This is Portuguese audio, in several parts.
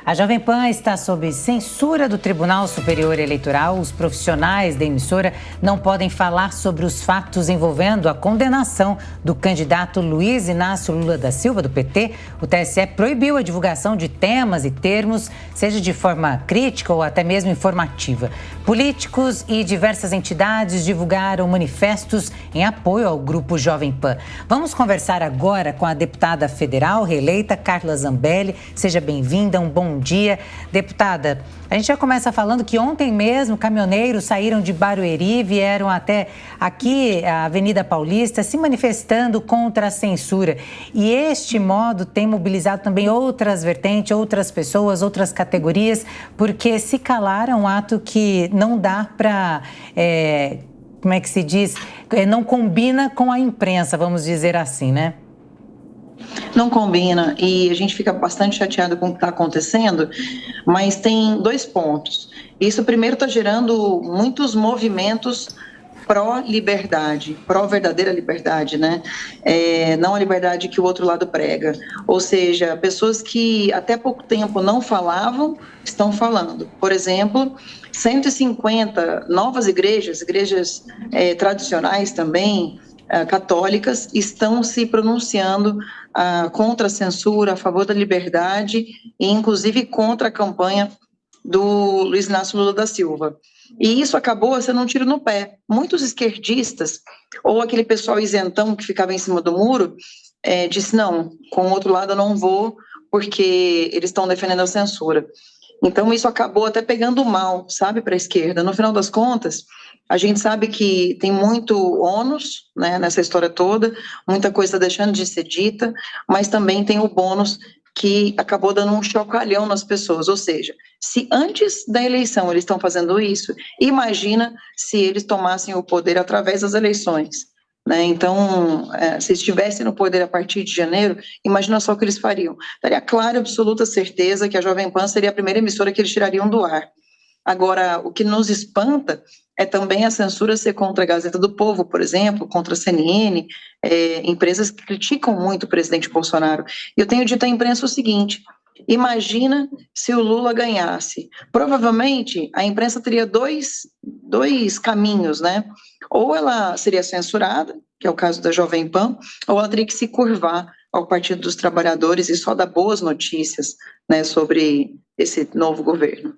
A Jovem Pan está sob censura do Tribunal Superior Eleitoral. Os profissionais da emissora não podem falar sobre os fatos envolvendo a condenação do candidato Luiz Inácio Lula da Silva, do PT. O TSE proibiu a divulgação de temas e termos, seja de forma crítica ou até mesmo informativa. Políticos e diversas entidades divulgaram manifestos em apoio ao Grupo Jovem Pan. Vamos conversar agora com a deputada federal reeleita, Carla Zambelli. Seja bem-vinda, um bom dia. Deputada, a gente já começa falando que ontem mesmo caminhoneiros saíram de Barueri, vieram até aqui, a Avenida Paulista, se manifestando contra a censura. E este modo tem mobilizado também outras vertentes, outras pessoas, outras categorias, porque se calaram um ato que não dá para... como é que se diz? Não combina com a imprensa, vamos dizer assim, né? Não combina, e a gente fica bastante chateado com o que está acontecendo, mas tem dois pontos. Isso, primeiro, está gerando muitos movimentos pró-liberdade, pró-verdadeira liberdade, né? Não a liberdade que o outro lado prega. Ou seja, pessoas que até pouco tempo não falavam, estão falando. Por exemplo, 150 novas igrejas tradicionais também, católicas, estão se pronunciando contra a censura, a favor da liberdade e, inclusive, contra a campanha do Luiz Inácio Lula da Silva. E isso acabou sendo um tiro no pé. Muitos esquerdistas, ou aquele pessoal isentão que ficava em cima do muro, disse, não, com o outro lado eu não vou, porque eles estão defendendo a censura. Então, isso acabou até pegando mal, sabe, para a esquerda. No final das contas, a gente sabe que tem muito ônus, né, nessa história toda, muita coisa deixando de ser dita, mas também tem o bônus que acabou dando um chocalhão nas pessoas. Ou seja, se antes da eleição eles estão fazendo isso, imagina se eles tomassem o poder através das eleições. Né? Então, se estivessem no poder a partir de janeiro, imagina só o que eles fariam. Daria clara e absoluta certeza que a Jovem Pan seria a primeira emissora que eles tirariam do ar. Agora, o que nos espanta é também a censura ser contra a Gazeta do Povo, por exemplo, contra a CNN, empresas que criticam muito o presidente Bolsonaro. Eu tenho dito à imprensa o seguinte: imagina se o Lula ganhasse. Provavelmente a imprensa teria dois caminhos, né? Ou ela seria censurada, que é o caso da Jovem Pan, ou ela teria que se curvar ao Partido dos Trabalhadores e só dar boas notícias, né, sobre esse novo governo.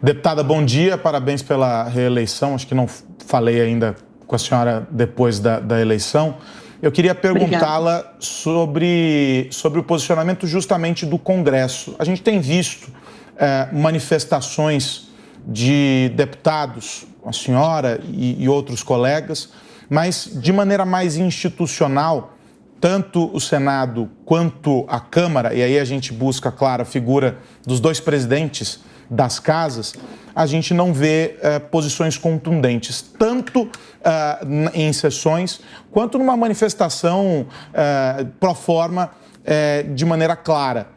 Deputada, bom dia, parabéns pela reeleição. Acho que não falei ainda com a senhora depois da eleição. Eu queria perguntá-la sobre o posicionamento justamente do Congresso. A gente tem visto manifestações de deputados, a senhora e outros colegas, mas de maneira mais institucional, tanto o Senado quanto a Câmara, e aí a gente busca, claro, a figura dos dois presidentes das casas, a gente não vê posições contundentes, tanto em sessões, quanto numa manifestação pro forma de maneira clara.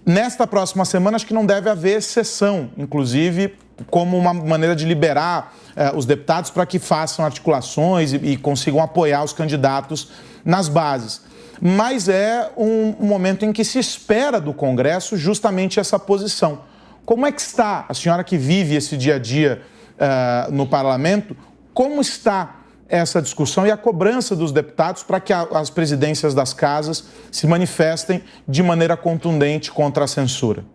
Nesta próxima semana, acho que não deve haver sessão, inclusive, como uma maneira de liberar os deputados para que façam articulações e consigam apoiar os candidatos nas bases. Mas é um momento em que se espera do Congresso justamente essa posição. Como é que está, a senhora que vive esse dia a dia no parlamento, como está essa discussão e a cobrança dos deputados para que as presidências das casas se manifestem de maneira contundente contra a censura?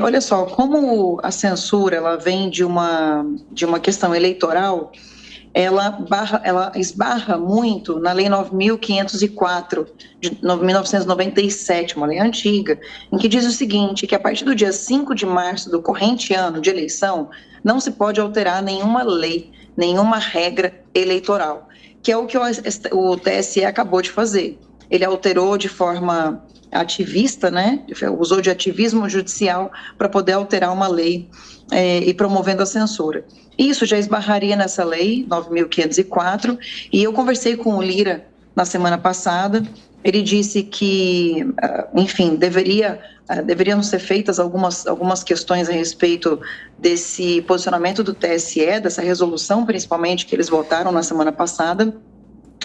Olha só, como a censura ela vem de uma questão eleitoral, ela esbarra muito na Lei 9.504, de 1997, uma lei antiga, em que diz o seguinte, que a partir do dia 5 de março do corrente ano de eleição, não se pode alterar nenhuma lei, nenhuma regra eleitoral, que é o que o TSE acabou de fazer. Ele alterou de forma ativista, né? Usou de ativismo judicial para poder alterar uma lei e promovendo a censura. Isso já esbarraria nessa lei 9.504 e eu conversei com o Lira na semana passada. Ele disse que, enfim, deveriam ser feitas algumas questões a respeito desse posicionamento do TSE, dessa resolução, principalmente, que eles votaram na semana passada.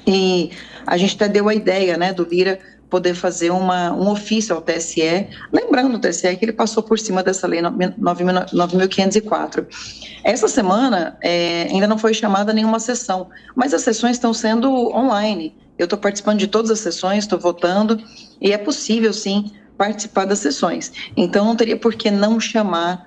E a gente até deu a ideia, né, do Lira poder fazer um ofício ao TSE, lembrando o TSE que ele passou por cima dessa lei 9.504. Essa semana ainda não foi chamada nenhuma sessão, mas as sessões estão sendo online. Eu estou participando de todas as sessões, estou votando, e é possível, sim, participar das sessões. Então, não teria por que não chamar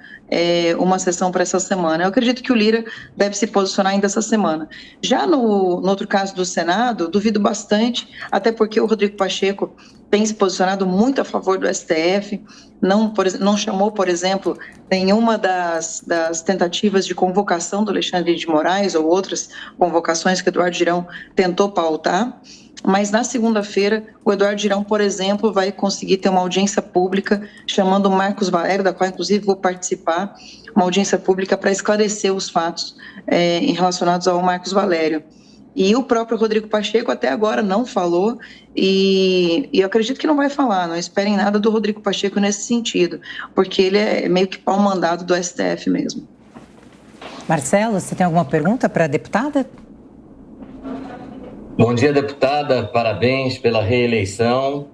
uma sessão para essa semana. Eu acredito que o Lira deve se posicionar ainda essa semana. Já no outro caso do Senado, duvido bastante, até porque o Rodrigo Pacheco tem se posicionado muito a favor do STF, não chamou, por exemplo, nenhuma das tentativas de convocação do Alexandre de Moraes ou outras convocações que o Eduardo Girão tentou pautar. Mas na segunda-feira, o Eduardo Girão, por exemplo, vai conseguir ter uma audiência pública chamando o Marcos Valério, da qual inclusive vou participar, uma audiência pública para esclarecer os fatos relacionados ao Marcos Valério. E o próprio Rodrigo Pacheco até agora não falou e eu acredito que não vai falar, não esperem nada do Rodrigo Pacheco nesse sentido, porque ele é meio que pau-mandado do STF mesmo. Marcelo, você tem alguma pergunta para a deputada? Bom dia, deputada. Parabéns pela reeleição.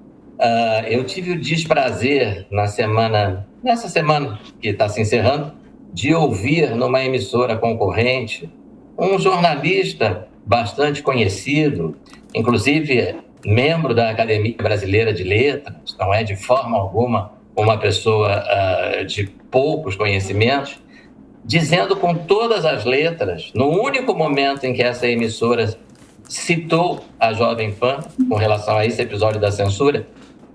Eu tive o desprazer nessa semana que está se encerrando, de ouvir numa emissora concorrente um jornalista bastante conhecido, inclusive membro da Academia Brasileira de Letras, não é de forma alguma uma pessoa de poucos conhecimentos, dizendo com todas as letras, no único momento em que essa emissora citou a Jovem Pan com relação a esse episódio da censura,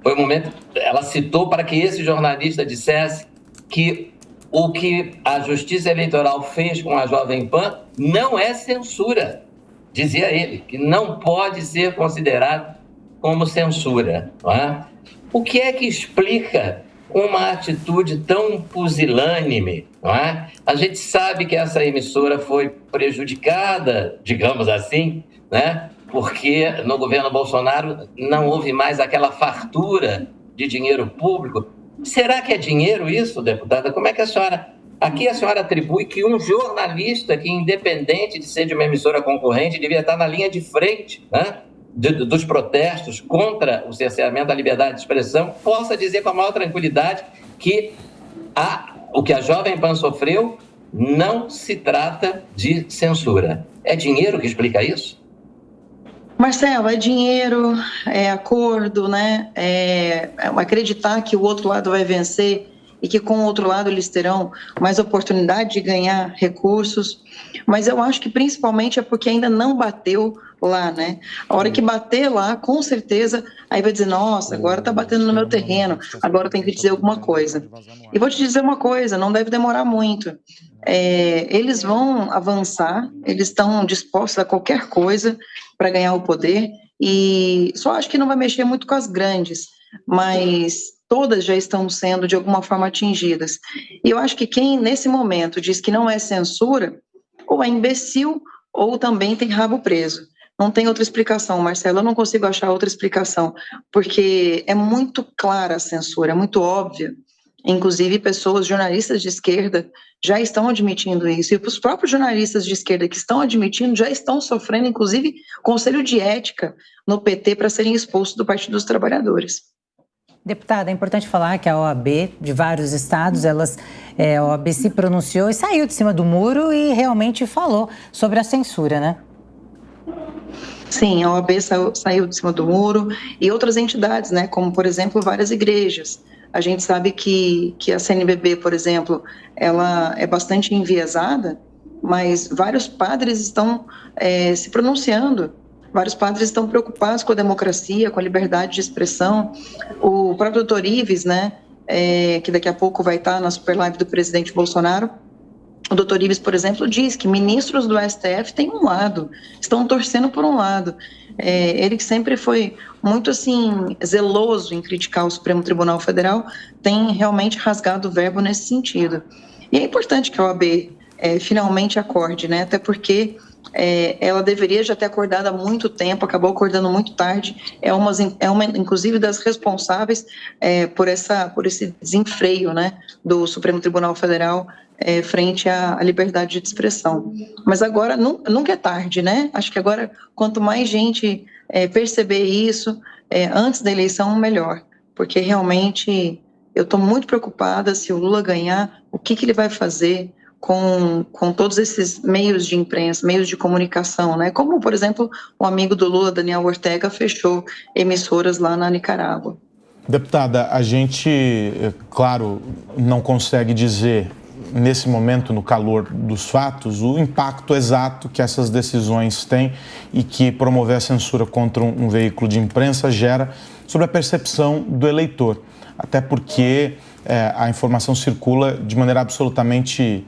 foi o momento, ela citou para que esse jornalista dissesse que o que a Justiça Eleitoral fez com a Jovem Pan não é censura. Dizia ele, que não pode ser considerado como censura. Não é? O que é que explica uma atitude tão pusilânime? Não é? A gente sabe que essa emissora foi prejudicada, digamos assim, né? Porque no governo Bolsonaro não houve mais aquela fartura de dinheiro público. Será que é dinheiro isso, deputada? Como é que a senhora atribui que um jornalista que, independente de ser de uma emissora concorrente, devia estar na linha de frente, né, dos protestos contra o cerceamento da liberdade de expressão, possa dizer com a maior tranquilidade que o que a Jovem Pan sofreu não se trata de censura? É dinheiro que explica isso? Marcelo, é dinheiro, é acordo, né? Acreditar que o outro lado vai vencer e que com o outro lado eles terão mais oportunidade de ganhar recursos, mas eu acho que principalmente é porque ainda não bateu lá, né? A hora que bater lá, com certeza, aí vai dizer, nossa, agora tá batendo no meu terreno, agora tem que dizer alguma coisa. E vou te dizer uma coisa, não deve demorar muito. Eles vão avançar, eles estão dispostos a qualquer coisa para ganhar o poder, e só acho que não vai mexer muito com as grandes, mas todas já estão sendo de alguma forma atingidas. E eu acho que quem nesse momento diz que não é censura, ou é imbecil, ou também tem rabo preso. Não tem outra explicação, Marcelo, eu não consigo achar outra explicação, porque é muito clara a censura, é muito óbvia. Inclusive, jornalistas de esquerda, já estão admitindo isso. E os próprios jornalistas de esquerda que estão admitindo já estão sofrendo, inclusive, conselho de ética no PT para serem expulsos do Partido dos Trabalhadores. Deputada, é importante falar que a OAB de vários estados, a OAB se pronunciou e saiu de cima do muro e realmente falou sobre a censura, né? Sim, a OAB saiu de cima do muro e outras entidades, né, como, por exemplo, várias igrejas. A gente sabe que a CNBB, por exemplo, ela é bastante enviesada, mas vários padres estão se pronunciando, vários padres estão preocupados com a democracia, com a liberdade de expressão. O próprio doutor Ives, né, que daqui a pouco vai estar na super live do presidente Bolsonaro, o doutor Ives, por exemplo, diz que ministros do STF têm um lado, estão torcendo por um lado. Ele que sempre foi muito assim zeloso em criticar o Supremo Tribunal Federal, tem realmente rasgado o verbo nesse sentido. E é importante que a OAB finalmente acorde, né? Até porque ela deveria já ter acordado há muito tempo, acabou acordando muito tarde, é uma inclusive das responsáveis por esse desenfreio, né, do Supremo Tribunal Federal frente à liberdade de expressão. Mas agora nunca é tarde, né? Acho que agora, quanto mais gente perceber isso antes da eleição, melhor, porque realmente eu estou muito preocupada se o Lula ganhar, o que ele vai fazer com todos esses meios de imprensa, meios de comunicação, né? Como, por exemplo, o amigo do Lula, Daniel Ortega, fechou emissoras lá na Nicarágua. Deputada, a gente, claro, não consegue dizer, nesse momento, no calor dos fatos, o impacto exato que essas decisões têm e que promover a censura contra um veículo de imprensa gera sobre a percepção do eleitor. Até porque a informação circula de maneira absolutamente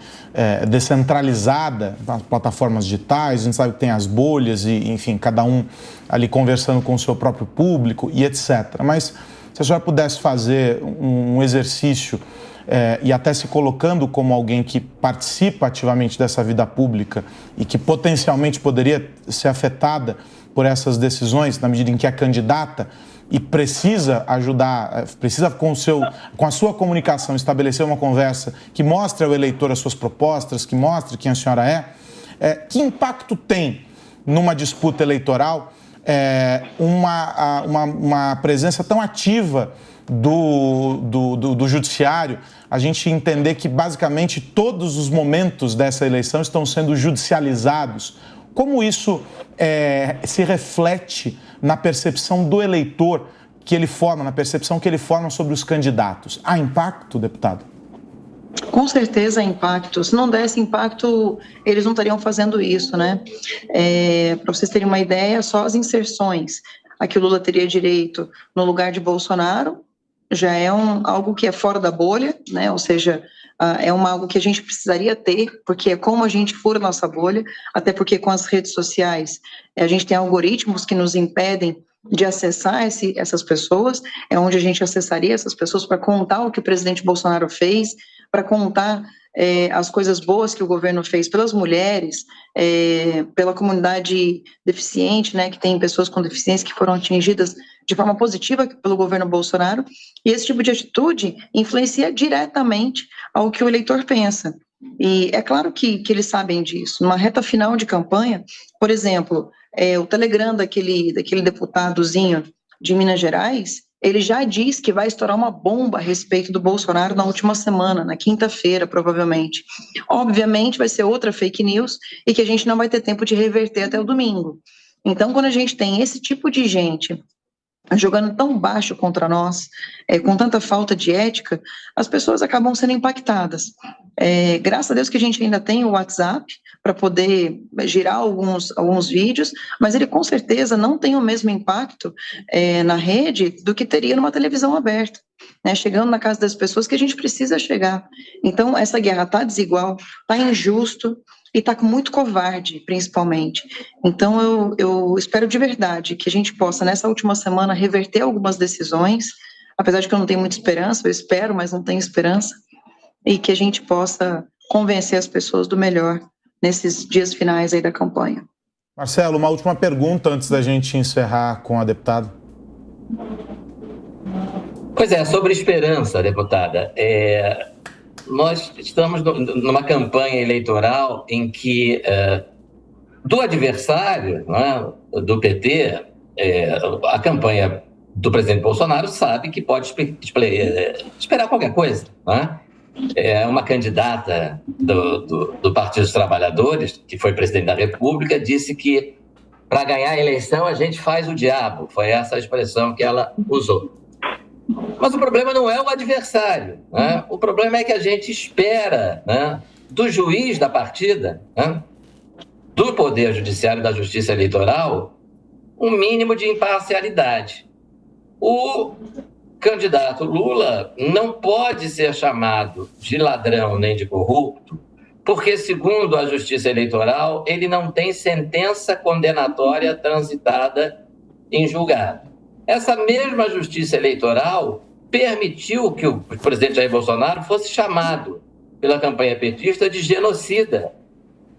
descentralizada nas plataformas digitais, a gente sabe que tem as bolhas e, enfim, cada um ali conversando com o seu próprio público e etc. Mas se a senhora pudesse fazer um exercício e até se colocando como alguém que participa ativamente dessa vida pública e que potencialmente poderia ser afetada por essas decisões, na medida em que é candidata e precisa ajudar, precisa com a sua comunicação estabelecer uma conversa que mostre ao eleitor as suas propostas, que mostre quem a senhora que impacto tem numa disputa eleitoral uma presença tão ativa do judiciário, a gente entender que basicamente todos os momentos dessa eleição estão sendo judicializados? Como isso se reflete na percepção do eleitor que ele forma, na percepção que ele forma sobre os candidatos? Há impacto, deputado? Com certeza há impacto. Se não desse impacto, eles não estariam fazendo isso, né? Para vocês terem uma ideia, só as inserções a que o Lula teria direito no lugar de Bolsonaro já é algo que é fora da bolha, né? Ou seja, algo que a gente precisaria ter, porque é como a gente fura a nossa bolha, até porque com as redes sociais a gente tem algoritmos que nos impedem de acessar essas pessoas, é onde a gente acessaria essas pessoas para contar o que o presidente Bolsonaro fez, para contar as coisas boas que o governo fez pelas mulheres, pela comunidade deficiente, né, que tem pessoas com deficiência que foram atingidas de forma positiva pelo governo Bolsonaro, e esse tipo de atitude influencia diretamente ao que o eleitor pensa. E é claro que eles sabem disso. Numa reta final de campanha, por exemplo, o Telegram daquele deputadozinho de Minas Gerais, ele já diz que vai estourar uma bomba a respeito do Bolsonaro na última semana, na quinta-feira, provavelmente. Obviamente vai ser outra fake news e que a gente não vai ter tempo de reverter até o domingo. Então, quando a gente tem esse tipo de gente jogando tão baixo contra nós, com tanta falta de ética, as pessoas acabam sendo impactadas. Graças a Deus que a gente ainda tem o WhatsApp para poder girar alguns vídeos, mas ele com certeza não tem o mesmo impacto na rede do que teria numa televisão aberta, né, chegando na casa das pessoas que a gente precisa chegar. Então, essa guerra está desigual, está injusto, e está muito covarde, principalmente. Então, eu espero de verdade que a gente possa, nessa última semana, reverter algumas decisões, apesar de que eu não tenho muita esperança, eu espero, mas não tenho esperança, e que a gente possa convencer as pessoas do melhor nesses dias finais aí da campanha. Marcelo, uma última pergunta antes da gente encerrar com a deputada. Pois é, sobre esperança, deputada. Nós estamos numa campanha eleitoral em que do adversário, né, do PT, a campanha do presidente Bolsonaro sabe que pode esperar qualquer coisa, né? Uma candidata do Partido dos Trabalhadores, que foi presidente da República, disse que para ganhar a eleição a gente faz o diabo. Foi essa a expressão que ela usou. Mas o problema não é o adversário, né? O problema é que a gente espera, né, do juiz da partida, né, do Poder Judiciário e da Justiça Eleitoral, um mínimo de imparcialidade. O candidato Lula não pode ser chamado de ladrão nem de corrupto, porque, segundo a Justiça Eleitoral, ele não tem sentença condenatória transitada em julgado. Essa mesma Justiça Eleitoral permitiu que o presidente Jair Bolsonaro fosse chamado pela campanha petista de genocida.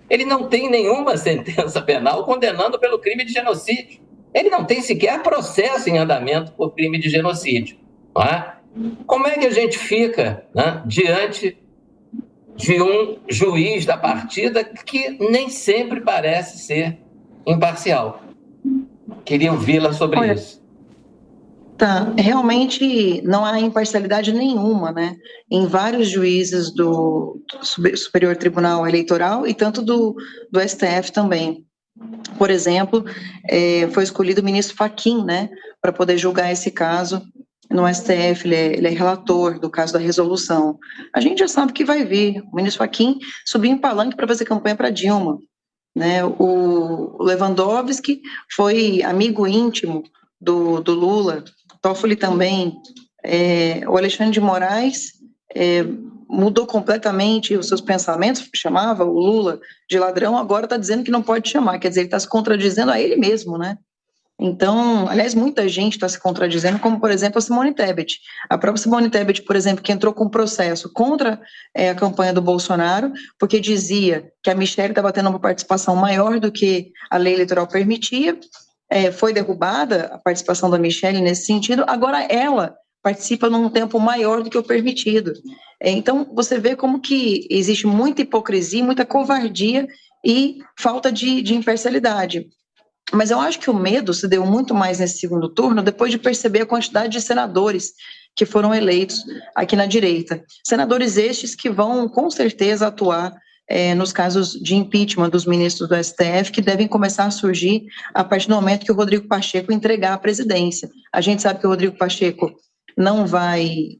Ele não tem nenhuma sentença penal condenando pelo crime de genocídio. Ele não tem sequer processo em andamento por crime de genocídio. Não é? Como é que a gente fica, né, diante de um juiz da partida que nem sempre parece ser imparcial? queria ouvi-la sobre isso. Tá, realmente não há imparcialidade nenhuma, né, em vários juízes do Superior Tribunal Eleitoral e tanto do STF também. Por exemplo, foi escolhido o ministro Fachin, né, para poder julgar esse caso no STF, ele é relator do caso da resolução. A gente já sabe que vai vir, o ministro Fachin subiu em palanque para fazer campanha para Dilma, né, o Lewandowski foi amigo íntimo do Lula, Toffoli também, o Alexandre de Moraes mudou completamente os seus pensamentos, chamava o Lula de ladrão, agora está dizendo que não pode chamar, quer dizer, ele está se contradizendo a ele mesmo, né? Então, aliás, muita gente está se contradizendo, como, por exemplo, a Simone Tebet. A própria Simone Tebet, por exemplo, que entrou com um processo contra a campanha do Bolsonaro, porque dizia que a Michelle estava tendo uma participação maior do que a lei eleitoral permitia, foi derrubada a participação da Michelle nesse sentido, agora ela participa num tempo maior do que o permitido. Então, você vê como que existe muita hipocrisia, muita covardia e falta de imparcialidade. Mas eu acho que o medo se deu muito mais nesse segundo turno, depois de perceber a quantidade de senadores que foram eleitos aqui na direita. Senadores estes que vão, com certeza, atuar nos casos de impeachment dos ministros do STF, que devem começar a surgir a partir do momento que o Rodrigo Pacheco entregar a presidência. A gente sabe que o Rodrigo Pacheco não vai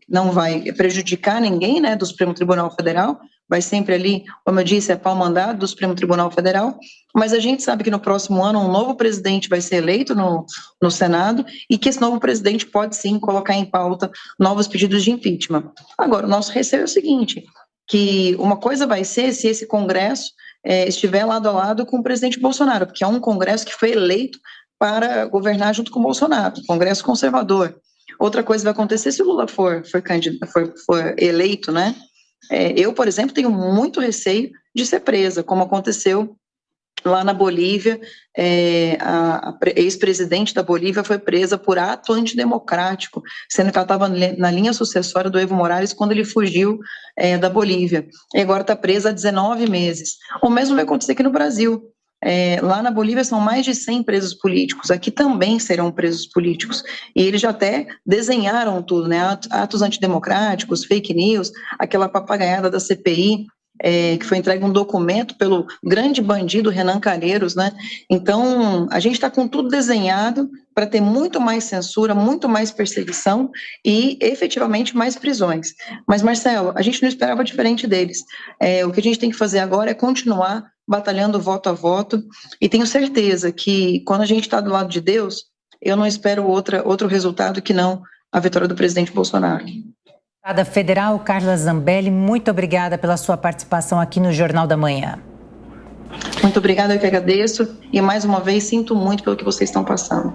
prejudicar ninguém, né, do Supremo Tribunal Federal, vai sempre ali, como eu disse, pau-mandado do Supremo Tribunal Federal, mas a gente sabe que no próximo ano um novo presidente vai ser eleito no Senado e que esse novo presidente pode sim colocar em pauta novos pedidos de impeachment. Agora, o nosso receio é o seguinte, que uma coisa vai ser se esse Congresso estiver lado a lado com o presidente Bolsonaro, porque é um Congresso que foi eleito para governar junto com o Bolsonaro, um Congresso conservador. Outra coisa vai acontecer se o Lula for eleito, né? Eu, por exemplo, tenho muito receio de ser presa, como aconteceu lá na Bolívia, a ex-presidente da Bolívia foi presa por ato antidemocrático, sendo que ela estava na linha sucessória do Evo Morales quando ele fugiu da Bolívia, e agora está presa há 19 meses. O mesmo vai acontecer aqui no Brasil. Lá na Bolívia são mais de 100 presos políticos, aqui também serão presos políticos, e eles já até desenharam tudo, né? Atos antidemocráticos, fake news, aquela papagaiada da CPI, que foi entregue um documento pelo grande bandido Renan Calheiros, né? Então, a gente está com tudo desenhado para ter muito mais censura, muito mais perseguição e, efetivamente, mais prisões. Mas, Marcelo, a gente não esperava diferente deles. O que a gente tem que fazer agora é continuar batalhando voto a voto, e tenho certeza que, quando a gente está do lado de Deus, eu não espero outro resultado que não a vitória do presidente Bolsonaro. Deputada federal Carla Zambelli, muito obrigada pela sua participação aqui no Jornal da Manhã. Muito obrigada, eu que agradeço, e mais uma vez sinto muito pelo que vocês estão passando.